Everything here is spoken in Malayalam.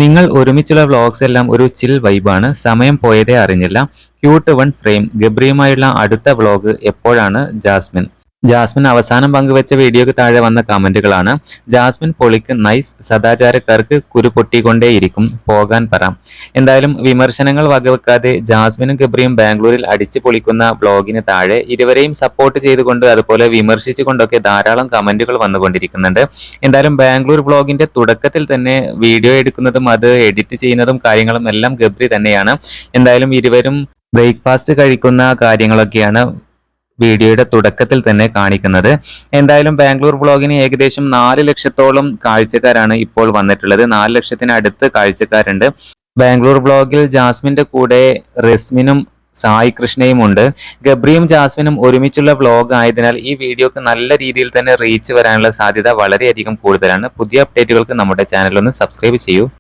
നിങ്ങൾ ഒരുമിച്ചുള്ള വ്ലോഗ്സ് എല്ലാം ഒരു ചിൽ വൈബാണ്. സമയം പോയതേ അറിഞ്ഞില്ല. Cute one frame. ഗബ്രിയുമായുള്ള അടുത്ത വ്ലോഗ് എപ്പോഴാണ്? ജാസ്മിൻ അവസാനം പങ്കുവച്ച വീഡിയോക്ക് താഴെ വന്ന കമന്റുകളാണ്. Jasmine പൊളിക്ക് nice. സദാചാരക്കാർക്ക് കുരു പൊട്ടിക്കൊണ്ടേയിരിക്കും. പോകാൻ പറ. എന്തായാലും വിമർശനങ്ങൾ വകവെക്കാതെ ജാസ്മിനും ഗബ്രിയും ബാംഗ്ലൂരിൽ അടിച്ചു പൊളിക്കുന്ന വ്ലോഗിന് താഴെ ഇരുവരെയും സപ്പോർട്ട് ചെയ്തുകൊണ്ട് അതുപോലെ വിമർശിച്ചുകൊണ്ടൊക്കെ ധാരാളം കമന്റുകൾ വന്നുകൊണ്ടിരിക്കുന്നുണ്ട്. എന്തായാലും ബാംഗ്ലൂർ വ്ലോഗിന്റെ തുടക്കത്തിൽ തന്നെ വീഡിയോ എടുക്കുന്നതും അത് എഡിറ്റ് ചെയ്യുന്നതും കാര്യങ്ങളും എല്ലാം ഗബ്രി തന്നെയാണ്. എന്തായാലും ഇരുവരും ബ്രേക്ക്ഫാസ്റ്റ് കഴിക്കുന്ന കാര്യങ്ങളൊക്കെയാണ് വീഡിയോയുടെ തുടക്കത്തിൽ തന്നെ കാണിക്കുന്നത്. എന്തായാലും ബാംഗ്ലൂർ വ്ലോഗിന് ഏകദേശം 4 ലക്ഷത്തോളം കാഴ്ചക്കാരാണ് ഇപ്പോൾ വന്നിട്ടുള്ളത്. 4 ലക്ഷത്തിന് അടുത്ത് കാഴ്ചക്കാരുണ്ട്. ബാംഗ്ലൂർ വ്ലോഗിൽ ജാസ്മിന്റെ കൂടെ റസ്മിനും സായി കൃഷ്ണയും ഉണ്ട്. ഗബ്രിയും ജാസ്മിനും ഒരുമിച്ചുള്ള വ്ലോഗ് ആയതിനാൽ ഈ വീഡിയോക്ക് നല്ല രീതിയിൽ തന്നെ റീച്ച് വരാനുള്ള സാധ്യത വളരെയധികം കൂടുതലാണ്. പുതിയ അപ്ഡേറ്റുകൾക്ക് നമ്മുടെ ചാനൽ ഒന്ന് സബ്സ്ക്രൈബ് ചെയ്യൂ.